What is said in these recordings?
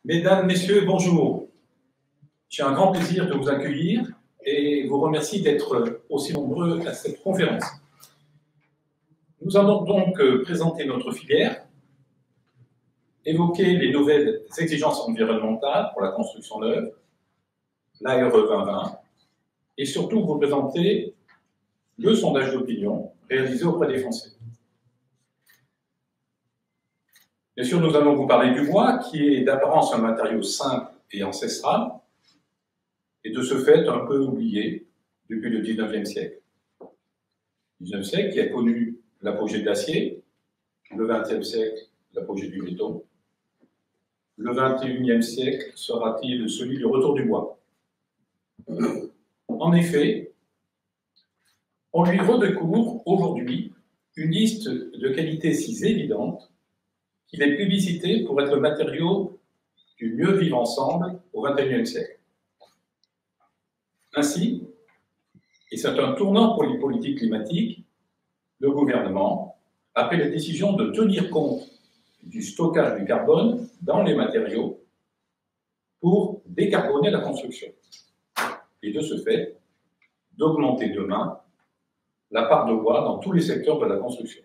Mesdames, Messieurs, bonjour. J'ai un grand plaisir de vous accueillir et vous remercie d'être aussi nombreux à cette conférence. Nous allons donc présenter notre filière, évoquer les nouvelles exigences environnementales pour la construction neuve, l'ARE 2020, et surtout vous présenter le sondage d'opinion réalisé auprès des Français. Bien sûr, nous allons vous parler du bois, qui est d'apparence un matériau simple et ancestral, et de ce fait un peu oublié depuis le XIXe siècle. Le XIXe siècle qui a connu l'apogée de l'acier, le XXe siècle l'apogée du béton. Le XXIe siècle sera-t-il celui du retour du bois? En effet, on lui redécouvre aujourd'hui une liste de qualités si évidentes qu'il est plébiscité pour être le matériau du mieux vivre ensemble au XXIe siècle. Ainsi, et c'est un tournant pour les politiques climatiques, le gouvernement a pris la décision de tenir compte du stockage du carbone dans les matériaux pour décarboner la construction. Et de ce fait, d'augmenter demain la part de bois dans tous les secteurs de la construction.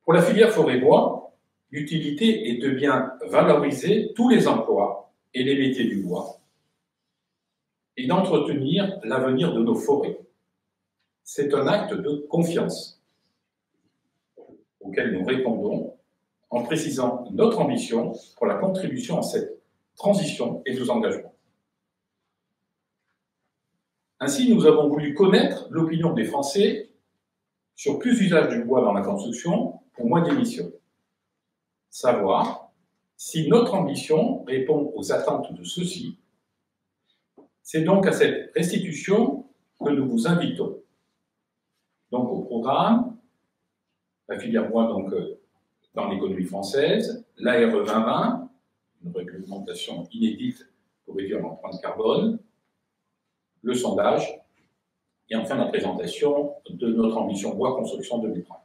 Pour la filière forêt-bois, l'utilité est de bien valoriser tous les emplois et les métiers du bois et d'entretenir l'avenir de nos forêts. C'est un acte de confiance auquel nous répondons en précisant notre ambition pour la contribution à cette transition et nos engagements. Ainsi, nous avons voulu connaître l'opinion des Français sur plus d'usage du bois dans la construction pour moins d'émissions. Savoir si notre ambition répond aux attentes de ceux-ci. C'est donc à cette restitution que nous vous invitons. Donc au programme, la filière bois donc, dans l'économie française, l'ARE 2020, une réglementation inédite pour réduire l'empreinte carbone, le sondage, et enfin la présentation de notre ambition bois construction 2030.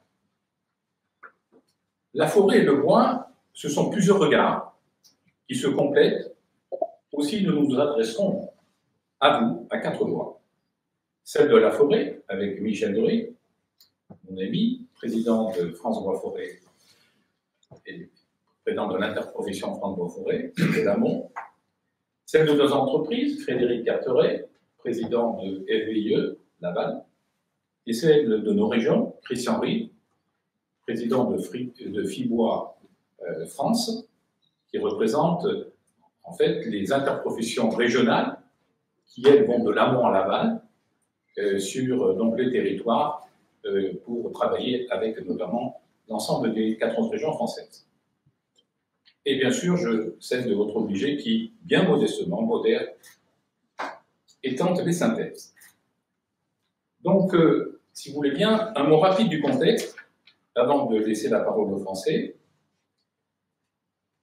La forêt et le bois, ce sont plusieurs regards qui se complètent. Aussi, nous nous adresserons à vous, à 4 voix. Celle de la forêt, avec Michel Doré, mon ami, président de France Bois Forêt et président de l'interprofession France Bois Forêt, de l'Amont. Celle de nos entreprises, Frédéric Carteret, président de FVIE, Laval. Et celle de nos régions, Christian Rive, président de FIBois France, qui représente en fait les interprofessions régionales qui, elles, vont de l'amont à l'aval sur donc, les territoires pour travailler avec notamment l'ensemble des 14 régions françaises. Et bien sûr, celle de votre obligé qui, bien modestement, modère et tente les synthèses. Donc, si vous voulez bien, un mot rapide du contexte, avant de laisser la parole aux Français.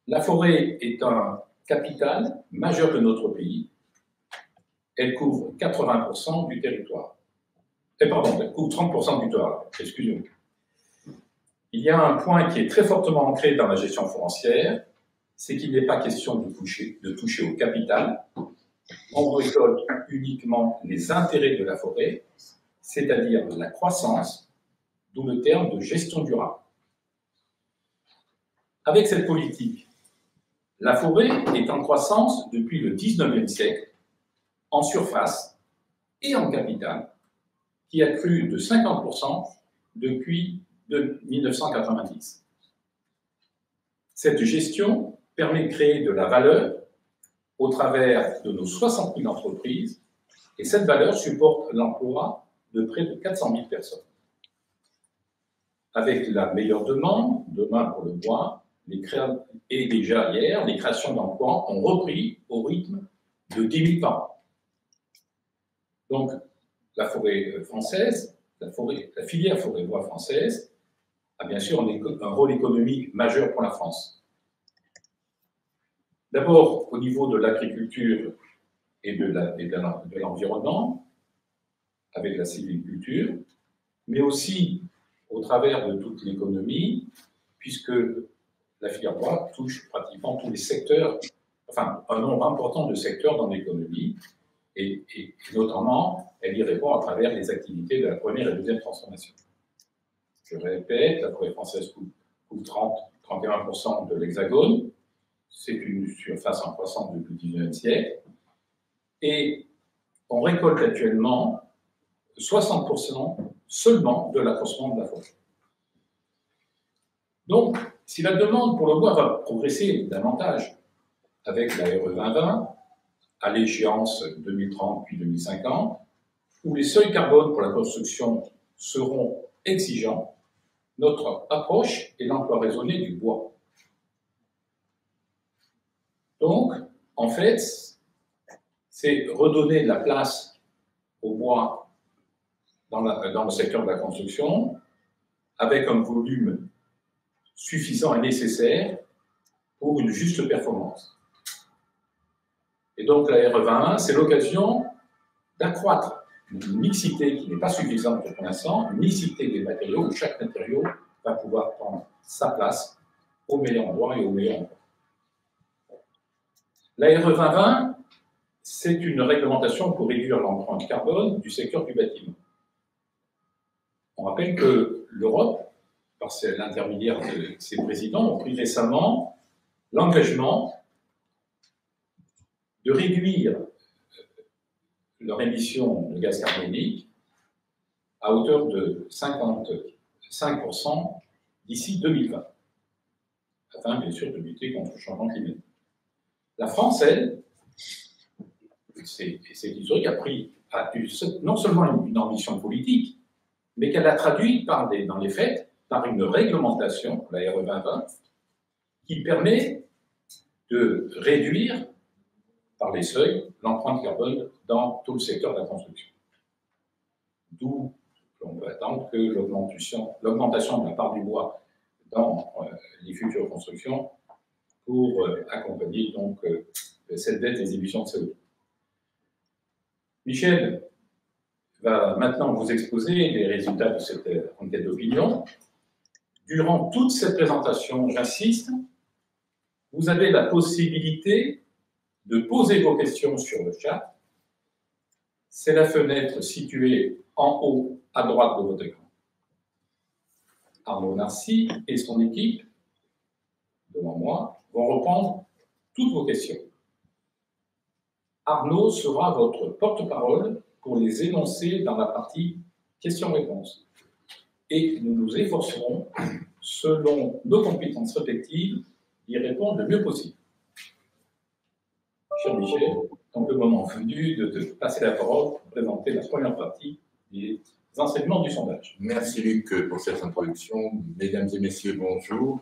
La forêt est un capital majeur de notre pays. Elle couvre 80% du territoire. Pardon, elle couvre 30% du territoire, excusez-moi. Il y a un point qui est très fortement ancré dans la gestion forestière, c'est qu'il n'est pas question de toucher au capital. On récolte uniquement les intérêts de la forêt, c'est-à-dire la croissance, d'où le terme de gestion durable. Avec cette politique, la forêt est en croissance depuis le XIXe siècle, en surface et en capital, qui a cru de 50% depuis 1990. Cette gestion permet de créer de la valeur au travers de nos 60 000 entreprises, et cette valeur supporte l'emploi de près de 400 000 personnes. Avec la meilleure demande, demain pour le bois, et déjà hier, les créations d'emplois ont repris au rythme de 10 000 par an. Donc, la forêt française, la filière forêt-bois française, a bien sûr un rôle économique majeur pour la France. D'abord, au niveau de l'agriculture et de l'environnement, avec la sylviculture, mais aussi au travers de toute l'économie, puisque la filière bois touche pratiquement tous les secteurs, enfin un nombre important de secteurs dans l'économie, et notamment, elle y répond à travers les activités de la première et deuxième transformation. Je répète, la forêt française couvre 31% de l'Hexagone, c'est une surface en croissance depuis le XIXe siècle, et on récolte actuellement 60% seulement de l'accroissement de la forêt. Donc, si la demande pour le bois va progresser davantage avec la RE 2020, à l'échéance 2030 puis 2050, où les seuils carbone pour la construction seront exigeants, notre approche est l'emploi raisonné du bois. Donc, en fait, c'est redonner de la place au bois dans le secteur de la construction, avec un volume suffisant et nécessaire pour une juste performance. Et donc, la RE21, c'est l'occasion d'accroître une mixité qui n'est pas suffisante pour l'instant, une mixité des matériaux où chaque matériau va pouvoir prendre sa place au meilleur endroit et au meilleur endroit. La RE 2020, c'est une réglementation pour réduire l'empreinte carbone du secteur du bâtiment. On rappelle que l'Europe, par l'intermédiaire de ses présidents, ont pris récemment l'engagement de réduire leur émission de gaz carbonique à hauteur de 55% d'ici 2020, afin bien sûr de lutter contre le changement climatique. La France, elle, c'est historique, a eu non seulement une ambition politique, mais qu'elle a traduit dans les faits par une réglementation, la RE 2020, qui permet de réduire par les seuils l'empreinte carbone dans tout le secteur de la construction. D'où on peut attendre que l'augmentation de la part du bois dans les futures constructions pour accompagner donc cette baisse des émissions de CO2. Michel va maintenant vous exposer les résultats de cette enquête d'opinion. Durant toute cette présentation, j'insiste, vous avez la possibilité de poser vos questions sur le chat. C'est la fenêtre située en haut à droite de votre écran. Arnaud Narcy et son équipe, devant moi, vont reprendre toutes vos questions. Arnaud sera votre porte-parole pour les énoncer dans la partie questions-réponses. Et nous nous efforcerons, selon nos compétences respectives, d'y répondre le mieux possible. Cher Michel, donc le moment venu de te passer la parole pour présenter la première partie des enseignements du sondage. Merci Luc pour cette introduction. Mesdames et messieurs, bonjour.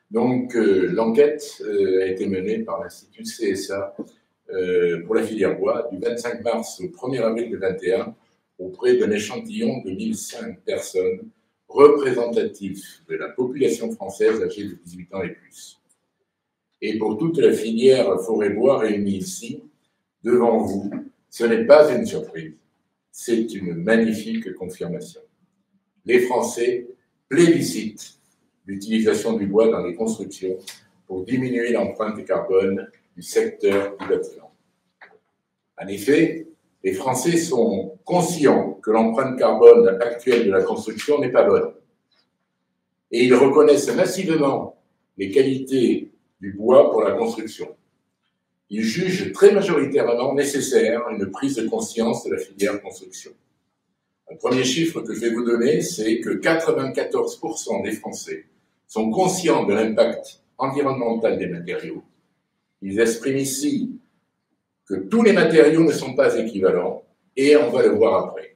Donc l'enquête a été menée par l'Institut CSA pour la filière bois du 25 mars au 1er avril 2021 auprès d'un échantillon de 1005 personnes représentatifs de la population française âgée de 18 ans et plus. Et pour toute la filière forêt-bois réunie ici, devant vous, ce n'est pas une surprise, c'est une magnifique confirmation. Les Français plébiscitent l'utilisation du bois dans les constructions pour diminuer l'empreinte carbone du secteur du bâtiment. En effet, les Français sont conscients que l'empreinte carbone actuelle de la construction n'est pas bonne. Et ils reconnaissent massivement les qualités du bois pour la construction. Ils jugent très majoritairement nécessaire une prise de conscience de la filière construction. Un premier chiffre que je vais vous donner, c'est que 94% des Français sont conscients de l'impact environnemental des matériaux. Ils expriment ici que tous les matériaux ne sont pas équivalents, et on va le voir après.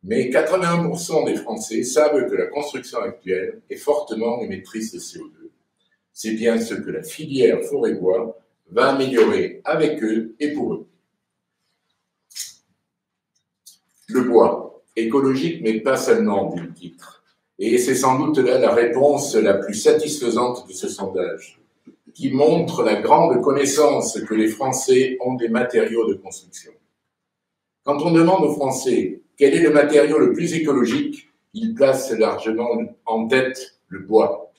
Mais 81% des Français savent que la construction actuelle est fortement émettrice de CO2. C'est bien ce que la filière forêt-bois va améliorer avec eux et pour eux. Le bois, écologique mais pas seulement, dit le titre. Et c'est sans doute là la réponse la plus satisfaisante de ce sondage, qui montre la grande connaissance que les Français ont des matériaux de construction. Quand on demande aux Français quel est le matériau le plus écologique, ils placent largement en tête le bois.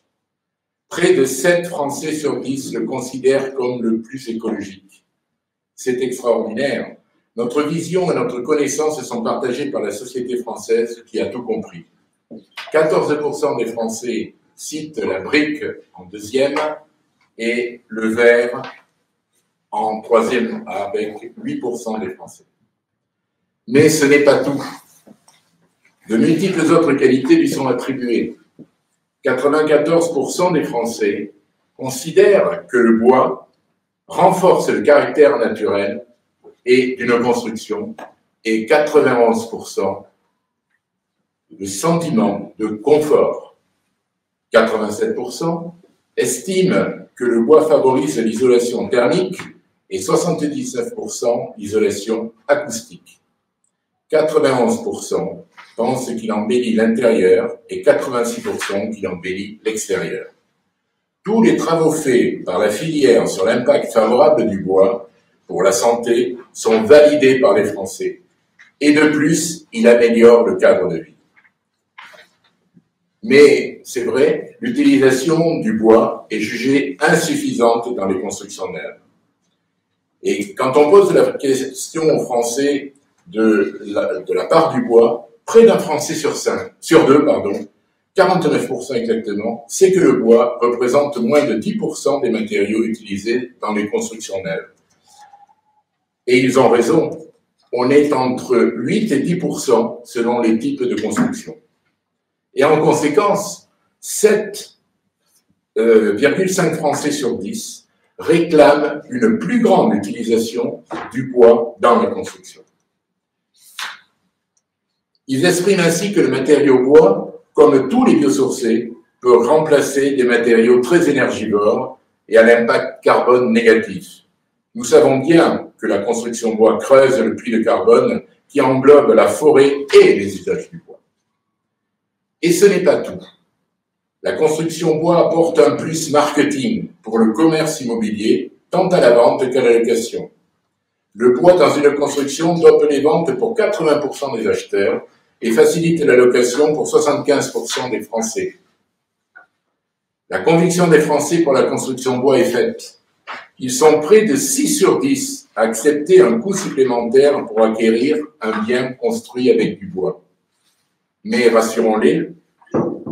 Près de 7 Français sur 10 le considèrent comme le plus écologique. C'est extraordinaire. Notre vision et notre connaissance sont partagées par la société française qui a tout compris. 14% des Français citent la brique en deuxième et le verre en troisième, avec 8% des Français. Mais ce n'est pas tout. De multiples autres qualités lui sont attribuées. 94% des Français considèrent que le bois renforce le caractère naturel et d'une construction, et 91% le sentiment de confort. 87% estiment que le bois favorise l'isolation thermique et 79% l'isolation acoustique. 91% pensent qu'il embellit l'intérieur et 86% qu'il embellit l'extérieur. Tous les travaux faits par la filière sur l'impact favorable du bois pour la santé sont validés par les Français. Et de plus, il améliore le cadre de vie. Mais c'est vrai, l'utilisation du bois est jugée insuffisante dans les constructions neuves. Et quand on pose la question aux Français de la part du bois, près d'un Français sur deux, 49% exactement, sait que le bois représente moins de 10% des matériaux utilisés dans les constructions neuves. Et ils ont raison, on est entre 8 et 10% selon les types de construction. Et en conséquence, 7,5 Français sur 10 réclament une plus grande utilisation du bois dans la construction. Ils expriment ainsi que le matériau bois, comme tous les biosourcés, peut remplacer des matériaux très énergivores et à l'impact carbone négatif. Nous savons bien que la construction bois creuse le puits de carbone qui englobe la forêt et les usages du bois. Et ce n'est pas tout. La construction bois apporte un plus marketing pour le commerce immobilier, tant à la vente qu'à la location. Le bois dans une construction dope les ventes pour 80% des acheteurs et facilite la location pour 75% des Français. La conviction des Français pour la construction bois est faite. Ils sont près de 6 sur 10 à accepter un coût supplémentaire pour acquérir un bien construit avec du bois. Mais rassurons-les,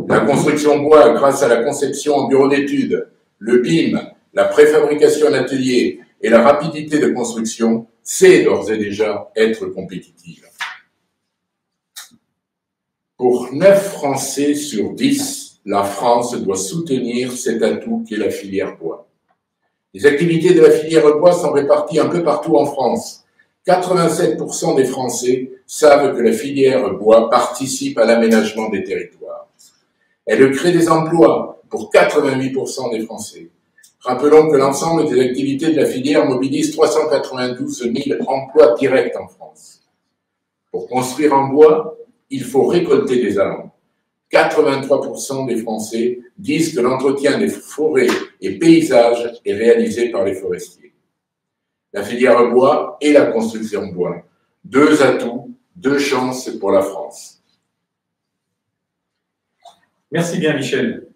la construction bois, grâce à la conception en bureau d'études, le BIM, la préfabrication en atelier et la rapidité de construction, sait d'ores et déjà être compétitive. Pour 9 Français sur 10, la France doit soutenir cet atout qu'est la filière bois. Les activités de la filière bois sont réparties un peu partout en France. 87% des Français savent que la filière bois participe à l'aménagement des territoires. Elle crée des emplois pour 88% des Français. Rappelons que l'ensemble des activités de la filière mobilise 392 000 emplois directs en France. Pour construire en bois, il faut récolter des arbres. 83% des Français disent que l'entretien des forêts et paysages est réalisé par les forestiers. La filière bois et la construction bois. 2 atouts, 2 chances pour la France. Merci bien, Michel.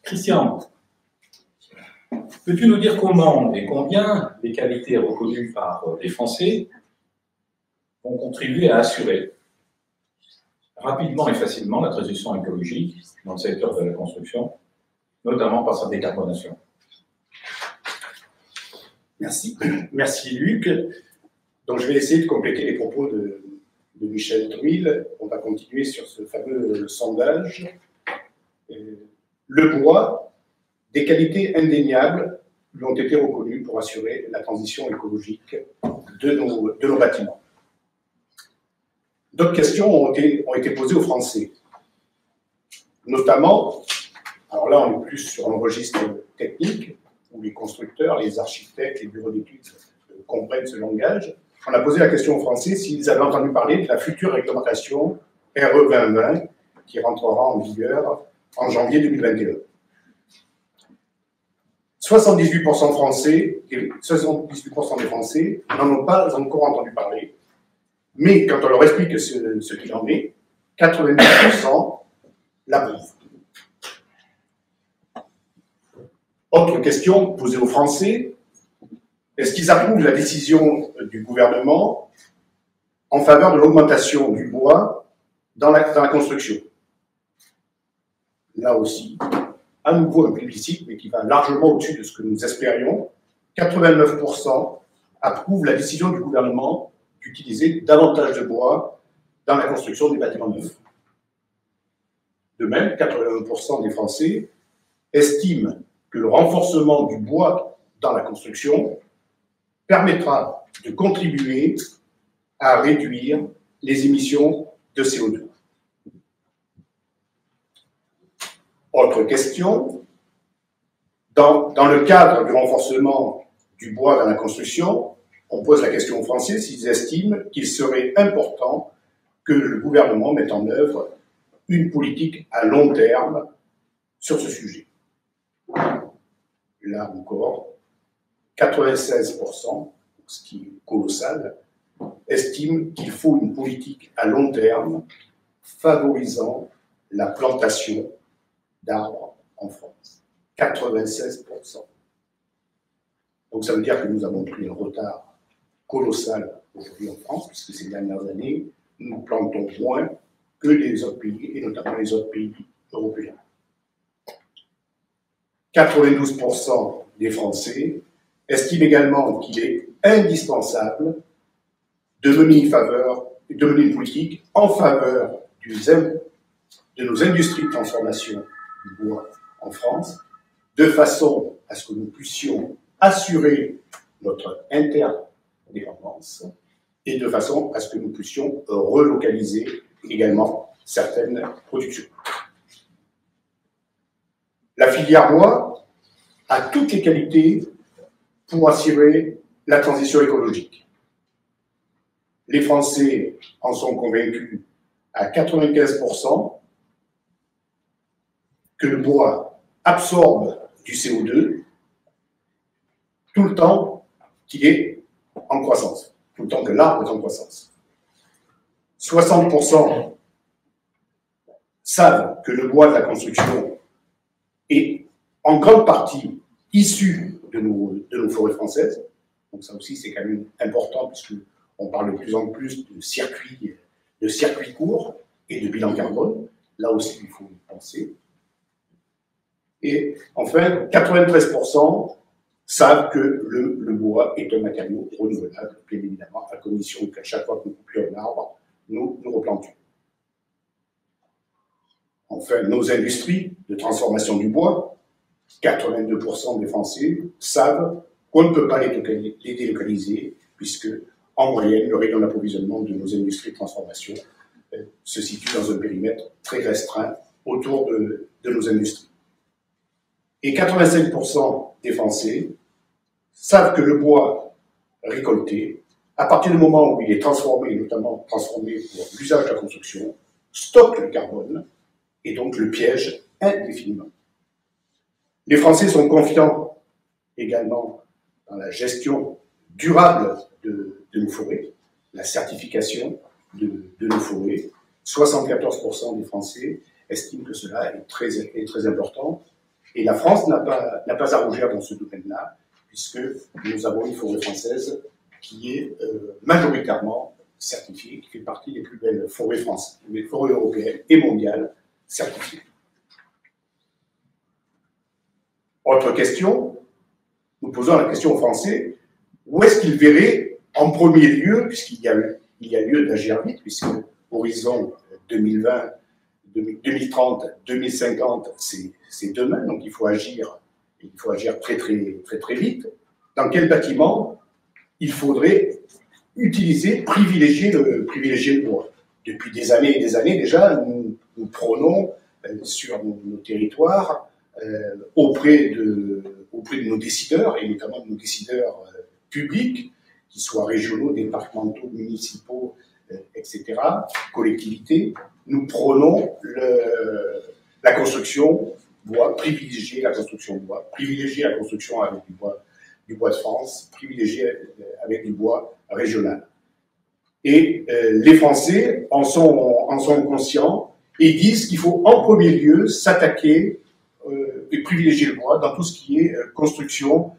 Christian, peux-tu nous dire comment et combien les qualités reconnues par les Français vont contribuer à assurer rapidement et facilement la transition écologique dans le secteur de la construction, notamment par sa décarbonation? Merci. Merci Luc. Donc je vais essayer de compléter les propos de Michel Druil. On va continuer sur ce fameux sondage. Le bois, des qualités indéniables lui ont été reconnues pour assurer la transition écologique de nos bâtiments. D'autres questions ont été posées aux Français. Notamment, alors là on est plus sur un registre technique, où les constructeurs, les architectes, les bureaux d'études comprennent ce langage. On a posé la question aux Français s'ils avaient entendu parler de la future réglementation RE 2020 qui rentrera en vigueur en janvier 2021. 78% des Français n'en ont pas encore entendu parler, mais quand on leur explique ce qu'il en est, 90% l'approuvent. Autre question posée aux Français, est-ce qu'ils approuvent la décision du gouvernement en faveur de l'augmentation du bois dans la construction? Là aussi, à nouveau un plébiscite, mais qui va largement au-dessus de ce que nous espérions. 89% approuvent la décision du gouvernement d'utiliser davantage de bois dans la construction des bâtiments neufs. De même, 81% des Français estiment que le renforcement du bois dans la construction permettra de contribuer à réduire les émissions de CO2. Autre question, dans le cadre du renforcement du bois dans la construction, on pose la question aux Français s'ils estiment qu'il serait important que le gouvernement mette en œuvre une politique à long terme sur ce sujet. Là encore, 96%, ce qui est colossal, estiment qu'il faut une politique à long terme favorisant la plantation d'arbres en France. 96%. Donc ça veut dire que nous avons pris un retard colossal aujourd'hui en France, puisque ces dernières années, nous plantons moins que les autres pays, et notamment les autres pays européens. 92% des Français estiment également qu'il est indispensable de mener une politique en faveur de nos industries de transformation du bois en France, de façon à ce que nous puissions assurer notre interdépendance et de façon à ce que nous puissions relocaliser également certaines productions. La filière bois a toutes les qualités pour assurer la transition écologique. Les Français en sont convaincus à 95% que le bois absorbe du CO2 tout le temps qu'il est en croissance, tout le temps que l'arbre est en croissance. 60% savent que le bois de la construction est en grande partie issu de nos forêts françaises. Donc ça aussi, c'est quand même important, puisqu'on parle de plus en plus de circuits courts et de bilan carbone. Là aussi, il faut y penser. Et enfin, 93% savent que le bois est un matériau renouvelable, bien évidemment, à condition qu'à chaque fois que nous coupions un arbre, nous replantions. Enfin, nos industries de transformation du bois, 82% des Français savent qu'on ne peut pas les délocaliser, puisque, en moyenne, le rayon d'approvisionnement de nos industries de transformation se situe dans un périmètre très restreint autour de nos industries. Et 85% des Français savent que le bois récolté, à partir du moment où il est transformé, notamment transformé pour l'usage de la construction, stocke le carbone et donc le piège indéfiniment. Les Français sont confiants également dans la gestion durable de nos forêts, la certification de nos forêts. 74% des Français estiment que cela est très important. Et la France n'a pas à rougir dans ce domaine-là, puisque nous avons une forêt française qui est majoritairement certifiée, qui fait partie des plus belles forêts françaises, des forêts européennes et mondiales certifiées. Autre question, nous posons la question aux Français, où est-ce qu'ils verraient en premier lieu, puisqu'il y a lieu d'agir vite, puisque horizon 2020, 2030, 2050, c'est demain, donc il faut agir très vite. Dans quel bâtiment il faudrait privilégier le bois? Depuis des années et des années déjà, nous prônons sur nos territoires, auprès de nos décideurs, et notamment de nos décideurs publics, qu'ils soient régionaux, départementaux, municipaux, etc., collectivités, nous prônons la construction bois, privilégier la construction bois, privilégier la construction avec du bois de France, privilégier avec du bois régional. Et les Français en sont conscients et disent qu'il faut en premier lieu s'attaquer et privilégier le bois dans tout ce qui est construction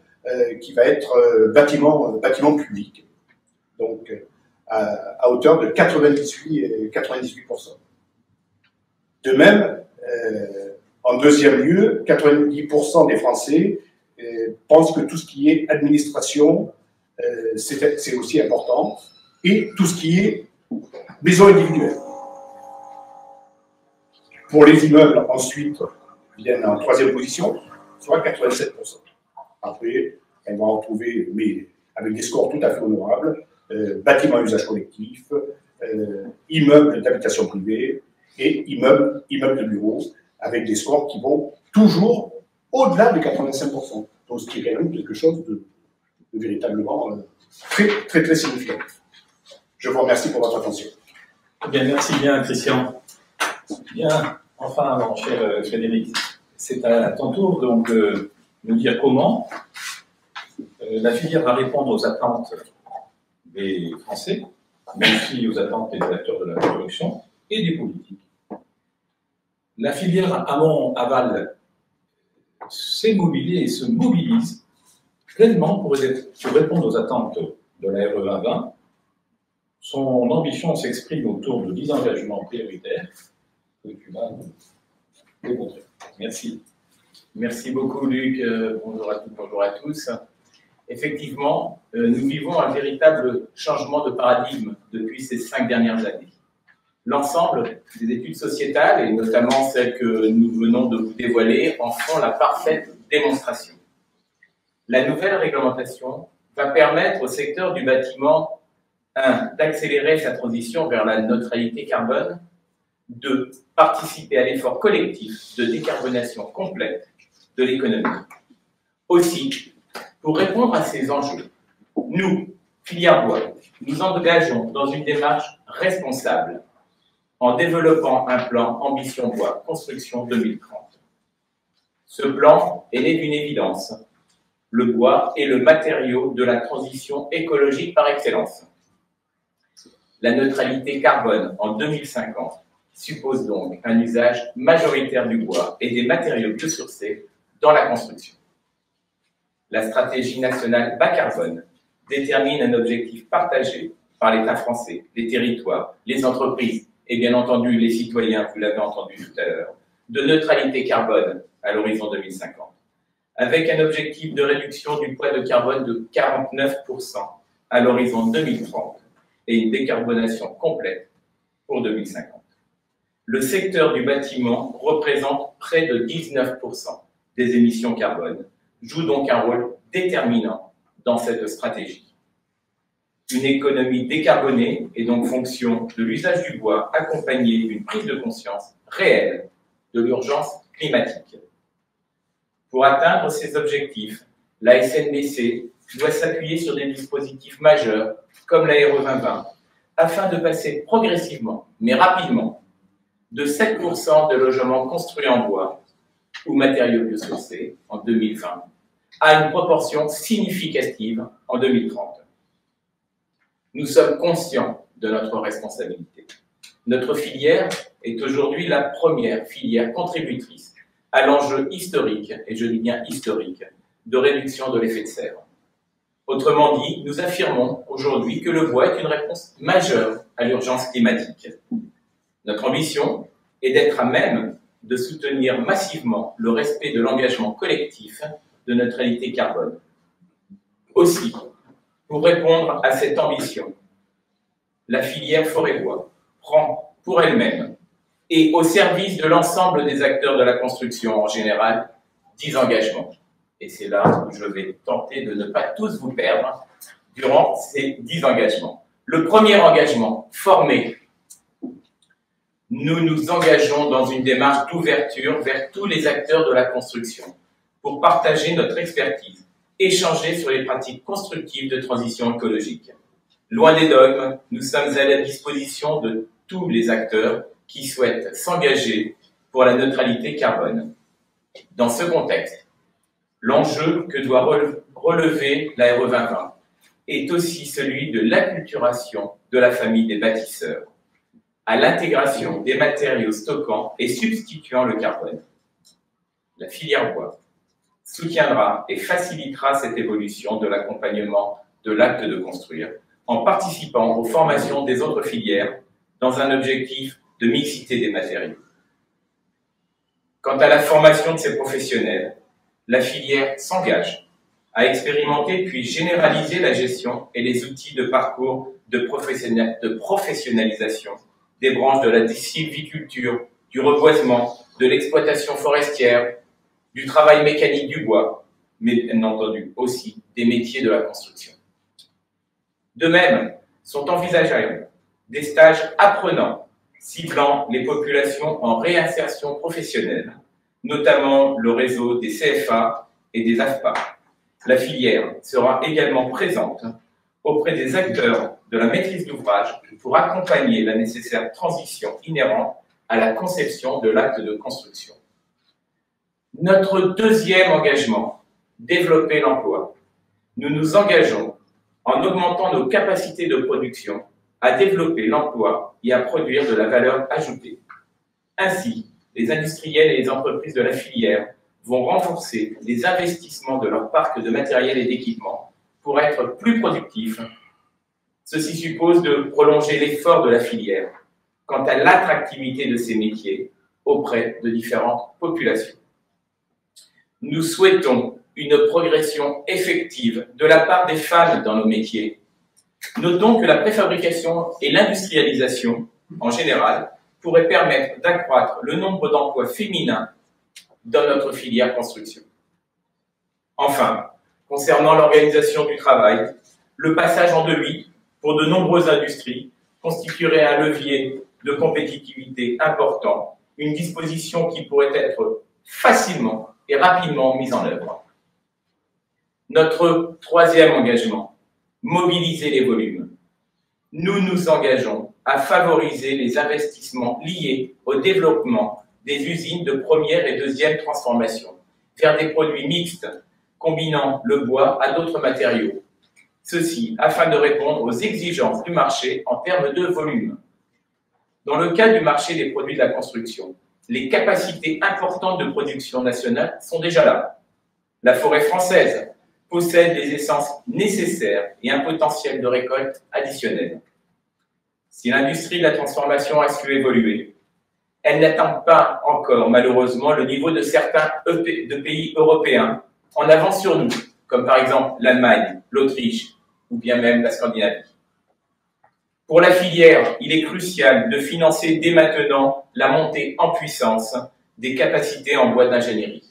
qui va être bâtiment public. Donc, à hauteur de 98%. De même, en deuxième lieu, 90% des Français pensent que tout ce qui est administration, c'est aussi important, et tout ce qui est maison individuelle. Pour les immeubles, ensuite, viennent en troisième position, soit 87%. Après, on va en trouver, mais avec des scores tout à fait honorables, bâtiments à usage collectif, immeubles d'habitation privée et immeubles de bureaux, avec des scores qui vont toujours au-delà de 85%. Donc, ce qui est quand même quelque chose de véritablement très significatif. Je vous remercie pour votre attention. Bien, merci bien, Christian. Bien, enfin, mon cher Frédéric, c'est à ton tour donc de nous dire comment la filière va répondre aux attentes des Français, mais aussi aux attentes des acteurs de la production et des politiques. La filière amont-aval s'est mobilisée et se mobilise pleinement pour répondre aux attentes de la RE 2020. Son ambition s'exprime autour de 10 engagements prioritaires que tu vas nous démontrer. Merci. Merci beaucoup, Luc. Bonjour à toutes, bonjour à tous. Effectivement, nous vivons un véritable changement de paradigme depuis ces 5 dernières années. L'ensemble des études sociétales, et notamment celles que nous venons de vous dévoiler, en font la parfaite démonstration. La nouvelle réglementation va permettre au secteur du bâtiment, 1, d'accélérer sa transition vers la neutralité carbone, 2, participer à l'effort collectif de décarbonation complète de l'économie. Aussi, pour répondre à ces enjeux, nous, filière bois, nous engageons dans une démarche responsable en développant un plan Ambition Bois Construction 2030. Ce plan est né d'une évidence. Le bois est le matériau de la transition écologique par excellence. La neutralité carbone en 2050 suppose donc un usage majoritaire du bois et des matériaux biosourcés dans la construction. La stratégie nationale bas carbone détermine un objectif partagé par l'État français, les territoires, les entreprises et bien entendu les citoyens, vous l'avez entendu tout à l'heure, de neutralité carbone à l'horizon 2050, avec un objectif de réduction du poids de carbone de 49% à l'horizon 2030 et une décarbonation complète pour 2050. Le secteur du bâtiment représente près de 19% des émissions carbone, joue donc un rôle déterminant dans cette stratégie. Une économie décarbonée est donc fonction de l'usage du bois accompagné d'une prise de conscience réelle de l'urgence climatique. Pour atteindre ces objectifs, la SNBC doit s'appuyer sur des dispositifs majeurs comme la RE 2020 afin de passer progressivement, mais rapidement, de 7% de logements construits en bois ou matériaux biosourcés en 2020 à une proportion significative en 2030. Nous sommes conscients de notre responsabilité. Notre filière est aujourd'hui la première filière contributrice à l'enjeu historique, et je dis bien historique, de réduction de l'effet de serre. Autrement dit, nous affirmons aujourd'hui que le bois est une réponse majeure à l'urgence climatique. Notre ambition est d'être à même de soutenir massivement le respect de l'engagement collectif de neutralité carbone. Aussi, pour répondre à cette ambition, la filière forêt-bois prend pour elle-même et au service de l'ensemble des acteurs de la construction en général 10 engagements. Et c'est là où je vais tenter de ne pas tous vous perdre durant ces 10 engagements. Le premier engagement, former. Nous nous engageons dans une démarche d'ouverture vers tous les acteurs de la construction pour partager notre expertise, échanger sur les pratiques constructives de transition écologique. Loin des dogmes, nous sommes à la disposition de tous les acteurs qui souhaitent s'engager pour la neutralité carbone. Dans ce contexte, l'enjeu que doit relever la RE 2020 est aussi celui de l'acculturation de la famille des bâtisseurs à l'intégration des matériaux stockant et substituant le carbone. la filière bois, soutiendra et facilitera cette évolution de l'accompagnement de l'acte de construire en participant aux formations des autres filières dans un objectif de mixité des matériaux. Quant à la formation de ces professionnels, la filière s'engage à expérimenter puis généraliser la gestion et les outils de parcours de professionnalisation des branches de la sylviculture, du reboisement, de l'exploitation forestière, du travail mécanique du bois, mais bien entendu aussi des métiers de la construction. De même, sont envisageables des stages apprenants ciblant les populations en réinsertion professionnelle, notamment le réseau des CFA et des AFPA. La filière sera également présente auprès des acteurs de la maîtrise d'ouvrage pour accompagner la nécessaire transition inhérente à la conception de l'acte de construction. Notre deuxième engagement, développer l'emploi. Nous nous engageons, en augmentant nos capacités de production, à développer l'emploi et à produire de la valeur ajoutée. Ainsi, les industriels et les entreprises de la filière vont renforcer les investissements de leur parc de matériel et d'équipement pour être plus productifs. Ceci suppose de prolonger l'effort de la filière quant à l'attractivité de ces métiers auprès de différentes populations. Nous souhaitons une progression effective de la part des femmes dans nos métiers. Notons que la préfabrication et l'industrialisation, en général, pourraient permettre d'accroître le nombre d'emplois féminins dans notre filière construction. Enfin, concernant l'organisation du travail, le passage en 2-8 pour de nombreuses industries constituerait un levier de compétitivité important, une disposition qui pourrait être facilement et rapidement mise en œuvre. Notre troisième engagement, mobiliser les volumes. Nous nous engageons à favoriser les investissements liés au développement des usines de première et deuxième transformation vers des produits mixtes combinant le bois à d'autres matériaux. Ceci afin de répondre aux exigences du marché en termes de volume. Dans le cas du marché des produits de la construction, les capacités importantes de production nationale sont déjà là. La forêt française possède les essences nécessaires et un potentiel de récolte additionnel. Si l'industrie de la transformation a su évoluer, elle n'atteint pas encore, malheureusement, le niveau de certains de pays européens en avance sur nous, comme par exemple l'Allemagne, l'Autriche ou bien même la Scandinavie. Pour la filière, il est crucial de financer dès maintenant la montée en puissance des capacités en bois d'ingénierie,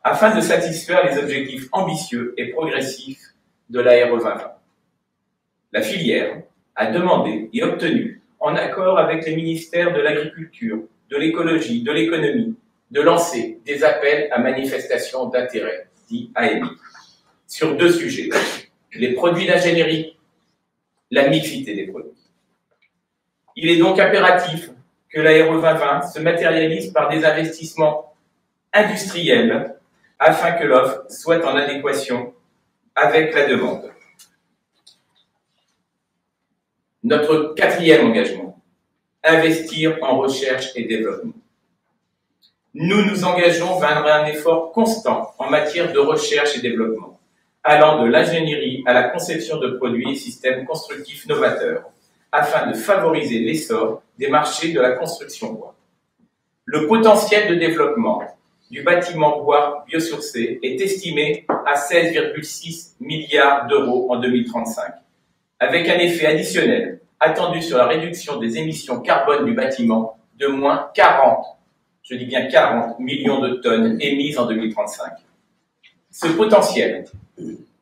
afin de satisfaire les objectifs ambitieux et progressifs de la RE 2020. La filière a demandé et obtenu, en accord avec les ministères de l'Agriculture, de l'Écologie, de l'Économie, de lancer des appels à manifestation d'intérêt, dits AMI, sur 2 sujets, les produits d'ingénierie, la mixité des produits. Il est donc impératif que la RE 2020 se matérialise par des investissements industriels afin que l'offre soit en adéquation avec la demande. Notre quatrième engagement, investir en recherche et développement. Nous nous engageons vers un effort constant en matière de recherche et développement, allant de l'ingénierie à la conception de produits et systèmes constructifs novateurs, afin de favoriser l'essor des marchés de la construction bois. Le potentiel de développement du bâtiment bois biosourcé est estimé à 16,6 milliards d'euros en 2035, avec un effet additionnel attendu sur la réduction des émissions carbone du bâtiment de moins 40, je dis bien 40 millions de tonnes émises en 2035. Ce potentiel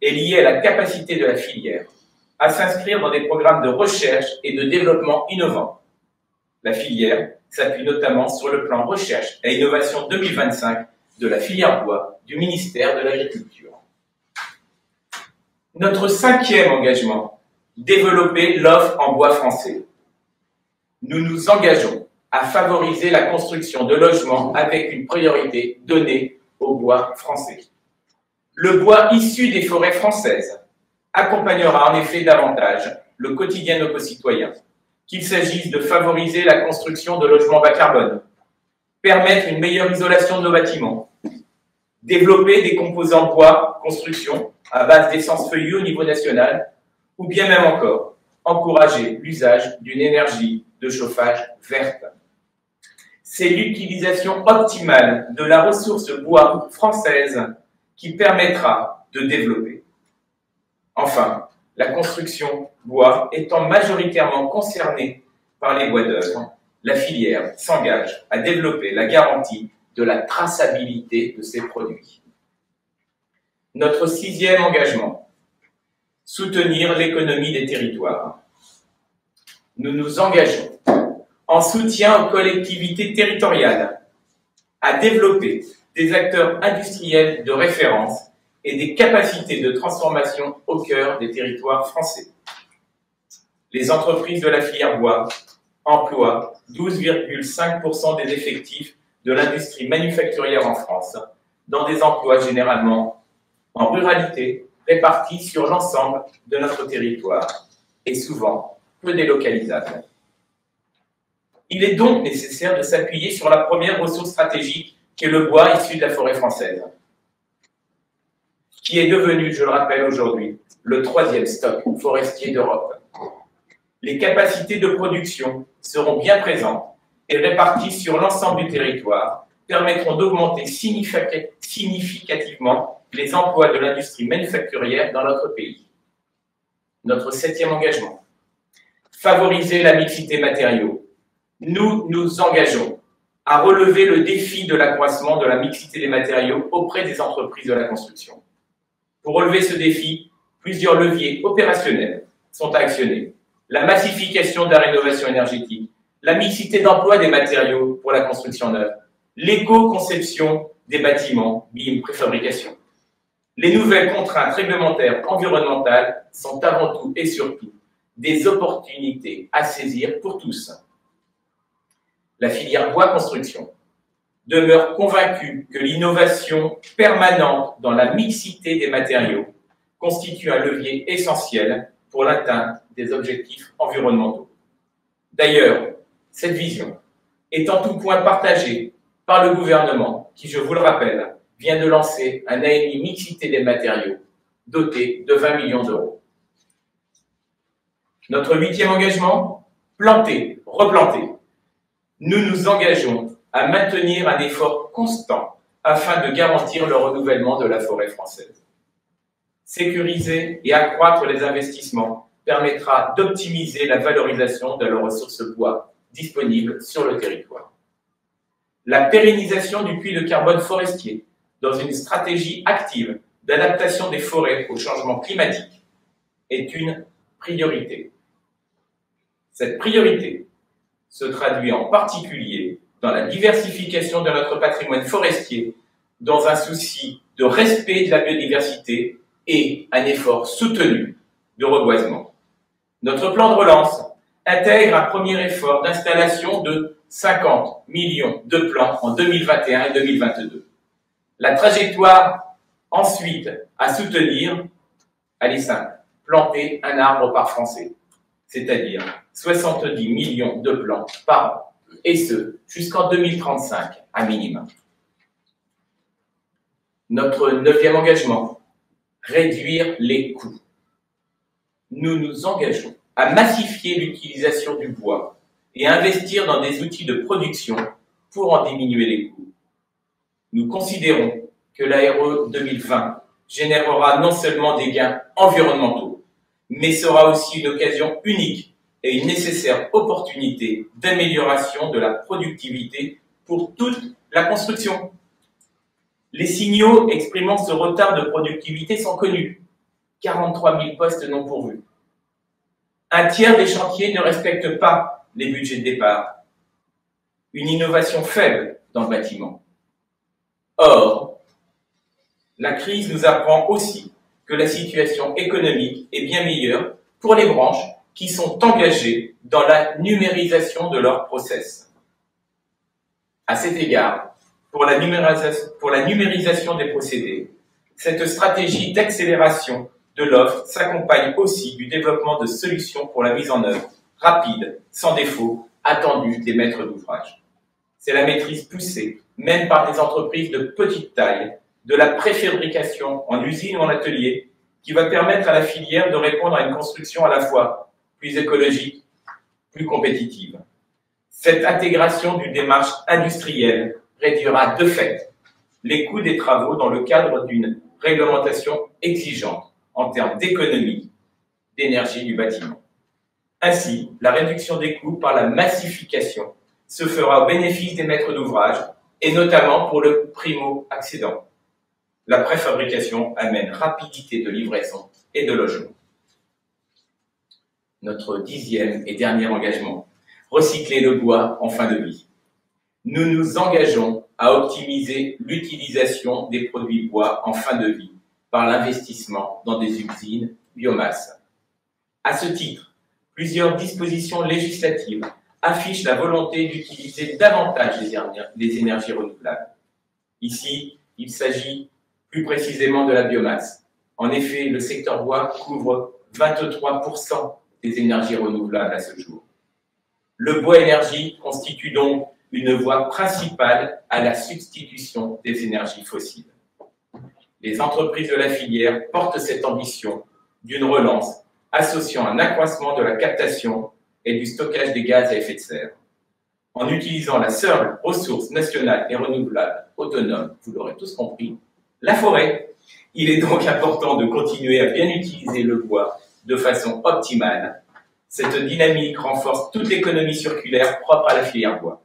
est lié à la capacité de la filière à s'inscrire dans des programmes de recherche et de développement innovants. La filière s'appuie notamment sur le plan recherche et innovation 2025 de la filière bois du ministère de l'Agriculture. Notre cinquième engagement, développer l'offre en bois français. Nous nous engageons à favoriser la construction de logements avec une priorité donnée au bois français. Le bois issu des forêts françaises accompagnera en effet davantage le quotidien de nos concitoyens, qu'il s'agisse de favoriser la construction de logements bas carbone, permettre une meilleure isolation de nos bâtiments, développer des composants bois, construction, à base d'essence feuillue au niveau national, ou bien même encore, encourager l'usage d'une énergie de chauffage verte. C'est l'utilisation optimale de la ressource bois française qui permettra de développer. Enfin, la construction bois étant majoritairement concernée par les bois d'œuvre, la filière s'engage à développer la garantie de la traçabilité de ces produits. Notre 6e engagement, soutenir l'économie des territoires. Nous nous engageons en soutien aux collectivités territoriales à développer des acteurs industriels de référence et des capacités de transformation au cœur des territoires français. Les entreprises de la filière bois emploient 12,5% des effectifs de l'industrie manufacturière en France, dans des emplois généralement en ruralité, répartis sur l'ensemble de notre territoire et souvent peu délocalisables. Il est donc nécessaire de s'appuyer sur la première ressource stratégique qui est le bois issu de la forêt française, qui est devenu, je le rappelle aujourd'hui, le 3e stock forestier d'Europe. Les capacités de production seront bien présentes et réparties sur l'ensemble du territoire, permettront d'augmenter significativement les emplois de l'industrie manufacturière dans notre pays. Notre 7e engagement, favoriser la mixité matériaux. Nous nous engageons à relever le défi de l'accroissement de la mixité des matériaux auprès des entreprises de la construction. Pour relever ce défi, plusieurs leviers opérationnels sont actionnés. La massification de la rénovation énergétique, la mixité d'emploi des matériaux pour la construction neuve, l'éco-conception des bâtiments, BIM préfabrication. Les nouvelles contraintes réglementaires environnementales sont avant tout et surtout des opportunités à saisir pour tous. La filière bois construction demeure convaincue que l'innovation permanente dans la mixité des matériaux constitue un levier essentiel pour l'atteinte des objectifs environnementaux. D'ailleurs, cette vision est en tout point partagée par le gouvernement qui, je vous le rappelle, vient de lancer un AMI mixité des matériaux doté de 20 millions d'euros. Notre 8e engagement, planter, replanter. Nous nous engageons à maintenir un effort constant afin de garantir le renouvellement de la forêt française. Sécuriser et accroître les investissements permettra d'optimiser la valorisation de la ressource bois disponible sur le territoire. La pérennisation du puits de carbone forestier dans une stratégie active d'adaptation des forêts au changement climatique est une priorité. Cette priorité se traduit en particulier dans la diversification de notre patrimoine forestier dans un souci de respect de la biodiversité et un effort soutenu de reboisement. Notre plan de relance intègre un premier effort d'installation de 50 millions de plants en 2021 et 2022. La trajectoire ensuite à soutenir, elle est simple, planter un arbre par Français, c'est-à-dire 70 millions de plants par an, et ce, jusqu'en 2035 à minimum. Notre 9e engagement, réduire les coûts. Nous nous engageons à massifier l'utilisation du bois et à investir dans des outils de production pour en diminuer les coûts. Nous considérons que l'ARE 2020 générera non seulement des gains environnementaux, mais sera aussi une occasion unique et une nécessaire opportunité d'amélioration de la productivité pour toute la construction. Les signaux exprimant ce retard de productivité sont connus. 43 000 postes non pourvus. Un tiers des chantiers ne respectent pas les budgets de départ. Une innovation faible dans le bâtiment. Or, la crise nous apprend aussi que la situation économique est bien meilleure pour les branches qui sont engagées dans la numérisation de leurs process. À cet égard, pour la numérisation des procédés, cette stratégie d'accélération de l'offre s'accompagne aussi du développement de solutions pour la mise en œuvre rapide, sans défaut, attendue des maîtres d'ouvrage. c'est la maîtrise poussée, même par des entreprises de petite taille, de la préfabrication en usine ou en atelier, qui va permettre à la filière de répondre à une construction à la fois plus écologique, plus compétitive. Cette intégration d'une démarche industrielle réduira de fait les coûts des travaux dans le cadre d'une réglementation exigeante en termes d'économie d'énergie du bâtiment. Ainsi, la réduction des coûts par la massification se fera au bénéfice des maîtres d'ouvrage et notamment pour le primo-accédant. La préfabrication amène rapidité de livraison et de logement. Notre 10e et dernier engagement, recycler le bois en fin de vie. Nous nous engageons à optimiser l'utilisation des produits bois en fin de vie par l'investissement dans des usines biomasse. À ce titre, plusieurs dispositions législatives affichent la volonté d'utiliser davantage les énergies renouvelables. Ici, il s'agit plus précisément de la biomasse. En effet, le secteur bois couvre 23% des énergies renouvelables à ce jour. Le bois énergie constitue donc une voie principale à la substitution des énergies fossiles. Les entreprises de la filière portent cette ambition d'une relance associant un accroissement de la captation et du stockage des gaz à effet de serre. En utilisant la seule ressource nationale et renouvelable autonome, vous l'aurez tous compris, la forêt. Il est donc important de continuer à bien utiliser le bois de façon optimale. Cette dynamique renforce toute l'économie circulaire propre à la filière bois.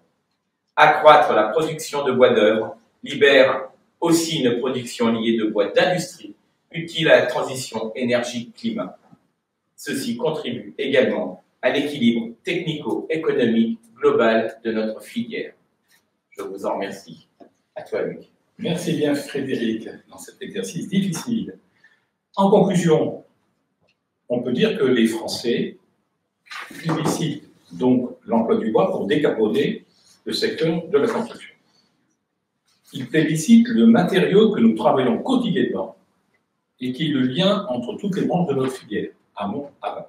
Accroître la production de bois d'œuvre libère aussi une production liée de bois d'industrie utile à la transition énergie-climat. Ceci contribue également à l'équilibre technico-économique global de notre filière. Je vous en remercie. À toi, Luc. Merci bien, Frédéric, dans cet exercice difficile. En conclusion, on peut dire que les Français plébiscitent donc l'emploi du bois pour décarboner le secteur de la construction. Ils plébiscitent le matériau que nous travaillons quotidiennement et qui est le lien entre toutes les branches de notre filière, amont, aval.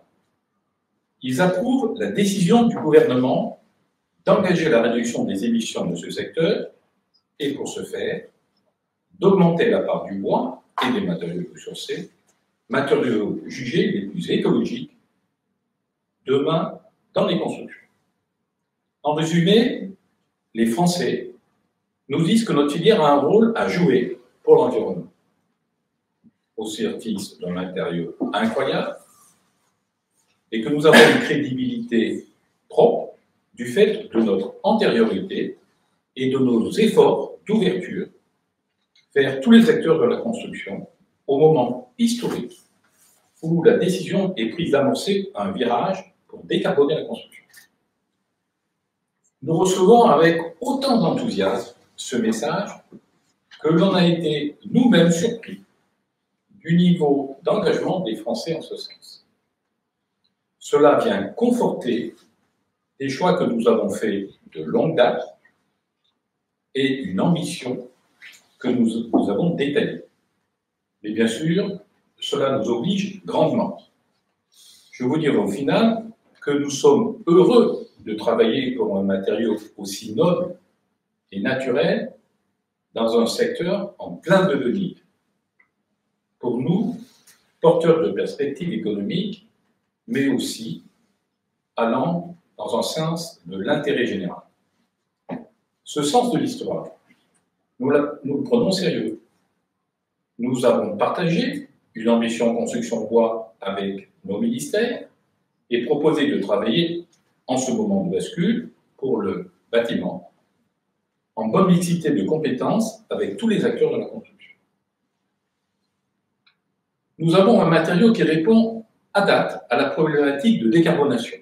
Ils approuvent la décision du gouvernement d'engager la réduction des émissions de ce secteur et pour ce faire, d'augmenter la part du bois et des matériaux biosourcés, matériaux jugés les plus écologiques demain dans les constructions. En résumé, les Français nous disent que notre filière a un rôle à jouer pour l'environnement, au service d'un matériau incroyable, et que nous avons une crédibilité propre du fait de notre antériorité et de nos efforts d'ouverture vers tous les acteurs de la construction au moment historique où la décision est prise d'amorcer un virage pour décarboner la construction. Nous recevons avec autant d'enthousiasme ce message que l'on a été nous-mêmes surpris du niveau d'engagement des Français en ce sens. Cela vient conforter des choix que nous avons faits de longue date et une ambition que nous avons détaillée. Mais bien sûr, cela nous oblige grandement. Je vous dire au final que nous sommes heureux de travailler pour un matériau aussi noble et naturel dans un secteur en plein devenir. Pour nous, porteur de perspectives économiques, mais aussi allant dans un sens de l'intérêt général. Ce sens de l'histoire, nous le prenons au sérieux. Nous avons partagé une ambition en construction bois avec nos ministères et proposé de travailler en ce moment de bascule pour le bâtiment, en bonne mixité de compétences avec tous les acteurs de la construction. Nous avons un matériau qui répond à date à la problématique de décarbonation.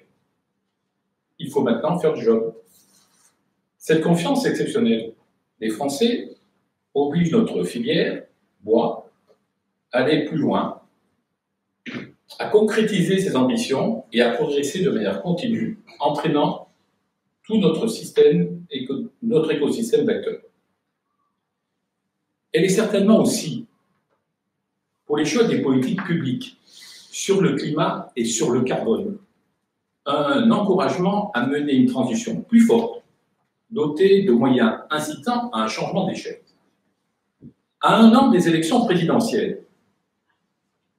Il faut maintenant faire le job. Cette confiance exceptionnelle des Français oblige notre filière, bois, à aller plus loin, à concrétiser ses ambitions et à progresser de manière continue, entraînant tout notre écosystème d'acteurs. Elle est certainement aussi, pour les choix des politiques publiques sur le climat et sur le carbone, un encouragement à mener une transition plus forte doté de moyens incitant à un changement d'échelle. À un an des élections présidentielles,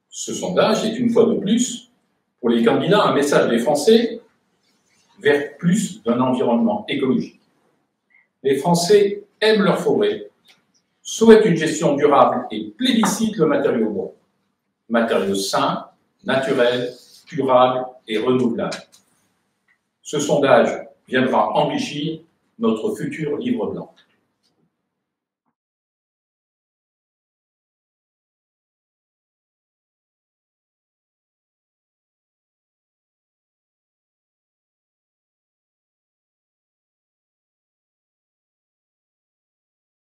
ce sondage est une fois de plus, pour les candidats, un message des Français vers plus d'un environnement écologique. Les Français aiment leur forêt, souhaitent une gestion durable et plébiscitent le matériau bois. Matériau sain, naturel, durable et renouvelable. Ce sondage viendra enrichir notre futur livre blanc.